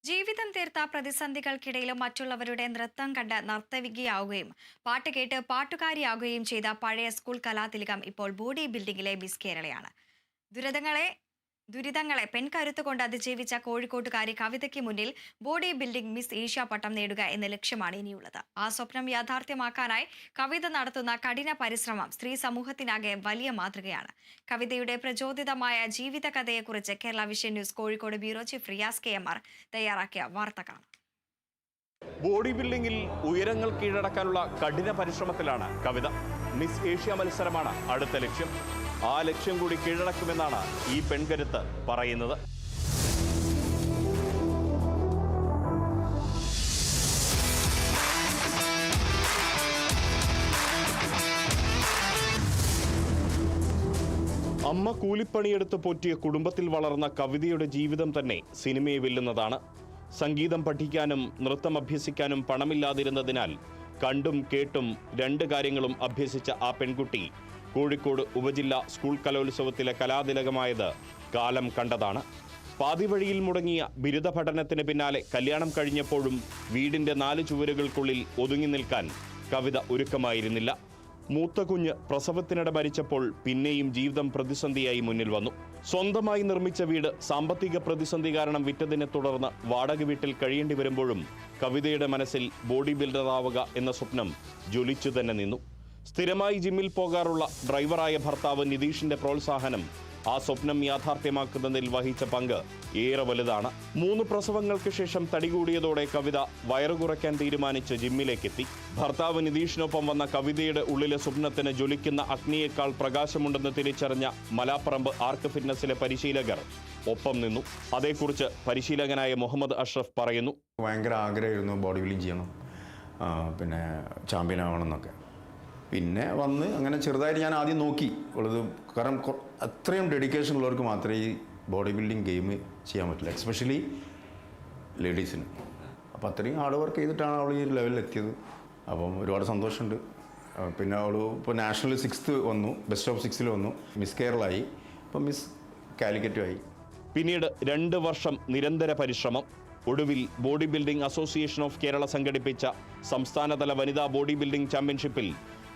ജീവിതം തീർത്ത പ്രതിസന്ധികൾക്കിടയിലും മറ്റുള്ളവരുടെ നൃത്തം കണ്ട് നർത്തകിയാവുകയും പാട്ട് കേട്ട് പാട്ടുകാരിയാവുകയും ചെയ്ത പഴയ സ്കൂൾ കലാതിലകം ഇപ്പോൾ ബോഡി ബിൽഡിംഗിലെ മിസ് കേരളയാണ്. ദുരിതങ്ങളെ പെൺകരുത്തുകൊണ്ട് അതിജീവിച്ച കോഴിക്കോട്ടുകാരി കവിതയ്ക്ക് മുന്നിൽ ബോഡി ബിൽഡിംഗ് മിസ് ഏഷ്യ പട്ടം നേടുക എന്ന ലക്ഷ്യമാണ് ഇനിയുള്ളത്. ആ സ്വപ്നം യാഥാർത്ഥ്യമാക്കാനായി കവിത നടത്തുന്ന കഠിന പരിശ്രമം സ്ത്രീ സമൂഹത്തിനാകെ വലിയ മാതൃകയാണ്. കവിതയുടെ പ്രചോദിതമായ ജീവിതകഥയെക്കുറിച്ച് Kerala vision news Kozhikode bureau chief Riyas KMR തയ്യാറാക്കിയ വാർത്ത കാണാം. ബോഡി ബിൽഡിംഗിൽ ഉയരങ്ങൾ കീഴടക്കാനുള്ള കഠിന പരിശ്രമത്തിലാണ് കവിത. മിസ് ഏഷ്യ മത്സരമാണ് അടുത്ത ലക്ഷ്യം. ആ ലക്ഷ്യം കൂടി കീഴടക്കുമെന്നാണ് ഈ പെൺകരുത്ത് പറയുന്നത്. അമ്മ കൂലിപ്പണിയെടുത്ത് പോറ്റിയ കുടുംബത്തിൽ വളർന്ന കവിതയുടെ ജീവിതം തന്നെ സിനിമയെ വെല്ലുന്നതാണ്. സംഗീതം പഠിക്കാനും നൃത്തം അഭ്യസിക്കാനും പണമില്ലാതിരുന്നതിനാൽ കണ്ടും കേട്ടും രണ്ട് കാര്യങ്ങളും അഭ്യസിച്ച ആ പെൺകുട്ടി കോഴിക്കോട് ഉപജില്ലാ സ്കൂൾ കലോത്സവത്തിലെ കലാതിലകമായത് കാലം കണ്ടതാണ്. പാതിവഴിയിൽ മുടങ്ങിയ ബിരുദ പഠനത്തിന് പിന്നാലെ കല്യാണം കഴിഞ്ഞപ്പോഴും വീടിന്റെ 4 ചുവരുകൾക്കുള്ളിൽ ഒതുങ്ങി നിൽക്കാൻ കവിത ഒരുക്കമായിരുന്നില്ല. മൂത്ത കുഞ്ഞ് പ്രസവത്തിനിടെ മരിച്ചപ്പോൾ പിന്നെയും ജീവിതം പ്രതിസന്ധിയായി മുന്നിൽ വന്നു. സ്വന്തമായി നിർമ്മിച്ച വീട് സാമ്പത്തിക പ്രതിസന്ധി കാരണം വിറ്റതിനെ തുടർന്ന് വാടക വീട്ടിൽ കഴിയേണ്ടി വരുമ്പോഴും കവിതയുടെ മനസ്സിൽ ബോഡി ബിൽഡറാവുക എന്ന സ്വപ്നം ജ്വലിച്ചു തന്നെ നിന്നു. സ്ഥിരമായി ജിമ്മിൽ പോകാറുള്ള ഡ്രൈവറായ ഭർത്താവ് നിതീഷിന്റെ പ്രോത്സാഹനം ആ സ്വപ്നം യാഥാർത്ഥ്യമാക്കുന്നതിൽ വഹിച്ച പങ്ക് ഏറെ വലുതാണ്. 3 പ്രസവങ്ങൾക്ക് ശേഷം തടികൂടിയതോടെ കവിത വയറു കുറയ്ക്കാൻ തീരുമാനിച്ച് ജിമ്മിലേക്കെത്തി. ഭർത്താവ് നിതീഷിനൊപ്പം വന്ന കവിതയുടെ ഉള്ളിലെ സ്വപ്നത്തിന് ജ്വലിക്കുന്ന അഗ്നിയേക്കാൾ പ്രകാശമുണ്ടെന്ന് തിരിച്ചറിഞ്ഞ മലാപ്പറമ്പ് ആർക്ക് ഫിറ്റ്നസിലെ പരിശീലകർ ഒപ്പം നിന്നു. അതേക്കുറിച്ച് പരിശീലകനായ മുഹമ്മദ് അഷ്റഫ് പറയുന്നു. ഭയങ്കര ആഗ്രഹമായിരുന്നു ബോഡി ബിൽഡിംഗ് ചെയ്യണം, പിന്നെ ചാമ്പ്യൻ ആവണം എന്നൊക്കെ. പിന്നെ വന്ന് അങ്ങനെ ചെറുതായിട്ട് ഞാൻ ആദ്യം നോക്കി ഉള്ളത്. കാരണം അത്രയും ഡെഡിക്കേഷൻ ഉള്ളവർക്ക് മാത്രമേ ഈ ബോഡി ബിൽഡിംഗ് ഗെയിം ചെയ്യാൻ പറ്റില്ല, എക്സ്പെഷ്യലി ലേഡീസിന്. അപ്പോൾ അത്രയും ഹാർഡ് വർക്ക് ചെയ്തിട്ടാണ് അവൾ ഈ ലെവലിൽ എത്തിയത്. അപ്പം ഒരുപാട് സന്തോഷമുണ്ട്. പിന്നെ അവൾ ഇപ്പോൾ നാഷണൽ 6th വന്നു, ബെസ്റ്റ് ഓഫ് 6ൽ വന്നു, മിസ് കേരളായി, ഇപ്പം മിസ് കാലിക്കറ്റുമായി. പിന്നീട് 2 വർഷം നിരന്തര പരിശ്രമം. ഒടുവിൽ body building association of Kerala സംഘടിപ്പിച്ച സംസ്ഥാനതല വനിതാ ബോഡി ബിൽഡിംഗ് ചാമ്പ്യൻഷിപ്പിൽ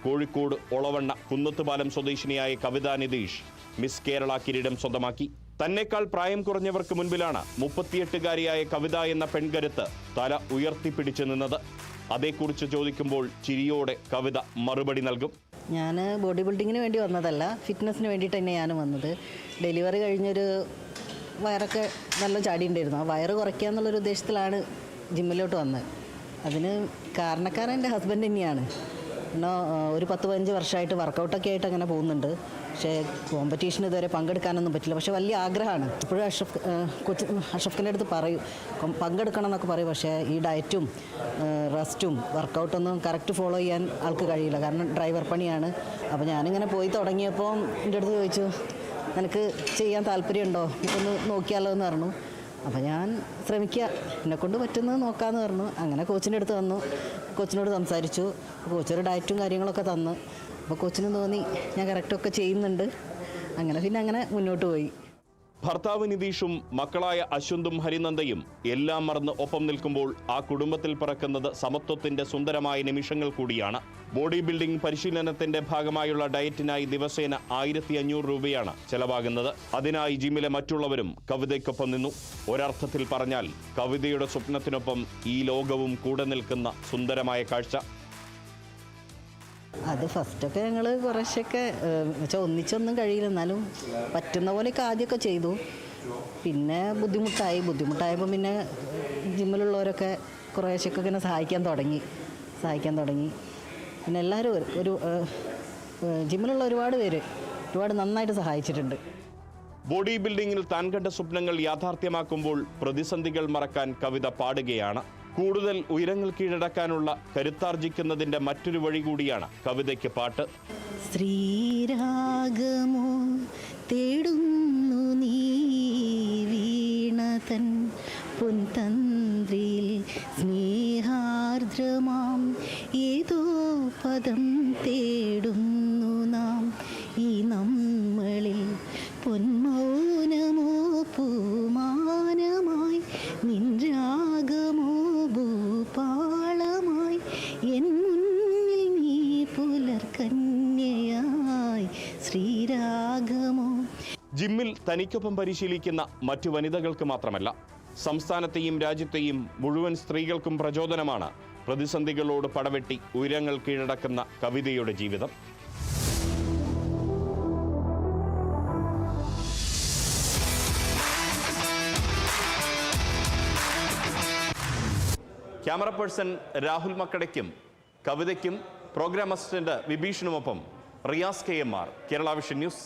കോഴിക്കോട് ഒളവണ്ണ കുന്നത്തുപാലം സ്വദേശിനിയായ കവിത നിതീഷ് മിസ് കേരള കിരീടം സ്വന്തമാക്കി. തന്നെക്കാൾ പ്രായം കുറഞ്ഞവർക്ക് മുൻപിലാണ് 38-കാരിയായ കവിത എന്ന പെൺകരുത്ത് തല ഉയർത്തിപ്പിടിച്ചു നിന്നത്. അതേക്കുറിച്ച് ചോദിക്കുമ്പോൾ ചിരിയോടെ കവിത മറുപടി നൽകും. ഞാൻ ബോഡി ബിൽഡിങ്ങിന് വേണ്ടി വന്നതല്ല, ഫിറ്റ്നസ്സിന് വേണ്ടിയിട്ട് തന്നെ ഞാൻ വന്നത്. ഡെലിവറി കഴിഞ്ഞൊരു വയറൊക്കെ നല്ല ചാടിയുണ്ടായിരുന്നു. ആ വയറ് കുറയ്ക്കുക എന്നുള്ളൊരു ഉദ്ദേശത്തിലാണ് ജിമ്മിലോട്ട് വന്നത്. അതിന് കാരണക്കാരൻ എൻ്റെ ഹസ്ബൻഡ് തന്നെയാണ്. പിന്നെ ഒരു 10-15 വർഷമായിട്ട് വർക്കൗട്ടൊക്കെ ആയിട്ട് അങ്ങനെ പോകുന്നുണ്ട്. പക്ഷേ കോമ്പറ്റീഷൻ ഇതുവരെ പങ്കെടുക്കാനൊന്നും പറ്റില്ല. പക്ഷേ വലിയ ആഗ്രഹമാണ്. ഇപ്പോഴും അഷ്റഫിൻ്റെ അടുത്ത് പറയും പങ്കെടുക്കണം എന്നൊക്കെ പറയും. പക്ഷേ ഈ ഡയറ്റും റെസ്റ്റും വർക്കൗട്ടൊന്നും കറക്റ്റ് ഫോളോ ചെയ്യാൻ ആൾക്ക് കഴിയില്ല. കാരണം ഡ്രൈവർ പണിയാണ്. അപ്പോൾ ഞാനിങ്ങനെ പോയി തുടങ്ങിയപ്പോൾ എൻ്റെ അടുത്ത് ചോദിച്ചു, നിനക്ക് ചെയ്യാൻ താല്പര്യമുണ്ടോ, ഒന്ന് നോക്കിയാലോ എന്ന് പറഞ്ഞു. അപ്പോൾ ഞാൻ ശ്രമിക്കുക, എന്നെക്കൊണ്ട് പറ്റുന്നത് നോക്കാമെന്ന് പറഞ്ഞു. അങ്ങനെ കോച്ചിൻ്റെ അടുത്ത് വന്നു, കോച്ചിനോട് സംസാരിച്ചു. കോച്ചൊരു ഡയറ്റും കാര്യങ്ങളൊക്കെ തന്നു. അപ്പോൾ കോച്ചിന് തോന്നി ഞാൻ കറക്റ്റൊക്കെ ചെയ്യുന്നുണ്ട്. അങ്ങനെ മുന്നോട്ട് പോയി. ഭർത്താവ് നിതീഷും മക്കളായ അശ്വന്തും ഹരിനന്ദയും എല്ലാം മറന്ന് ഒപ്പം നിൽക്കുമ്പോൾ ആ കുടുംബത്തിൽ പിറക്കുന്നത് സമത്വത്തിന്റെ സുന്ദരമായ നിമിഷങ്ങൾ കൂടിയാണ്. ബോഡി ബിൽഡിംഗ് പരിശീലനത്തിന്റെ ഭാഗമായുള്ള ഡയറ്റിനായി ദിവസേന 1500 രൂപയാണ് ചെലവാകുന്നത്. അതിനായി ജിമ്മിലെ മറ്റുള്ളവരും കവിതയ്ക്കൊപ്പം നിന്നു. ഒരർത്ഥത്തിൽ പറഞ്ഞാൽ കവിതയുടെ സ്വപ്നത്തിനൊപ്പം ഈ ലോകവും കൂടെ നിൽക്കുന്ന സുന്ദരമായ കാഴ്ച. അത് ഫസ്റ്റൊക്കെ ഞങ്ങൾ കുറേശ്ശൊക്കെ ഒന്നിച്ചൊന്നും കഴിയില്ല, എന്നാലും പറ്റുന്ന പോലെയൊക്കെ ആദ്യമൊക്കെ ചെയ്തു. പിന്നെ ബുദ്ധിമുട്ടായപ്പോൾ പിന്നെ ജിമ്മിലുള്ളവരൊക്കെ കുറേശ്ശൊക്കെ ഇങ്ങനെ സഹായിക്കാൻ തുടങ്ങി. പിന്നെ എല്ലാവരും ഒരു ജിമ്മിലുള്ള ഒരുപാട് പേര് ഒരുപാട് നന്നായിട്ട് സഹായിച്ചിട്ടുണ്ട്. ബോഡി ബിൽഡിംഗിൽ താൻ കണ്ട സ്വപ്നങ്ങൾ യാഥാർത്ഥ്യമാക്കുമ്പോൾ പ്രതിസന്ധികൾ മറക്കാൻ കവിത പാടുകയാണ്. കൂടുതൽ ഉയരങ്ങൾ കീഴടക്കാനുള്ള കരുത്താർജിക്കുന്നതിന്റെ മറ്റൊരു വഴി കൂടിയാണ് കവിതയ്ക്ക് പാട്ട്. ശ്രീരാഗമോ തേടുന്നു നീ വീണതൻ പൊൻതന്ത്രിയിൽ സ്നേഹാർദ്രമാം ഏതോ പദം തേടുന്നു നാം ഈ നമ്മളിൽ പൊന്മൗനമോ പൂമാനമായി നിൻരാ രാഗമോ. ജിമ്മിൽ തനിക്കൊപ്പം പരിശീലിക്കുന്ന മറ്റു വനിതകൾക്ക് മാത്രമല്ല, സംസ്ഥാനത്തെയും രാജ്യത്തെയും മുഴുവൻ സ്ത്രീകൾക്കും പ്രചോദനമാണ് പ്രതിസന്ധികളോട് പടവെട്ടി ഉയരങ്ങൾ കീഴടക്കുന്ന കവിതയുടെ ജീവിതം. ക്യാമറ പേഴ്സൺ രാഹുൽ മക്കടയ്ക്കും കവിതയ്ക്കും പ്രോഗ്രാം അസിസ്റ്റന്റ് വിഭീഷണുമൊപ്പം Riyas KMR, Kerala vision news.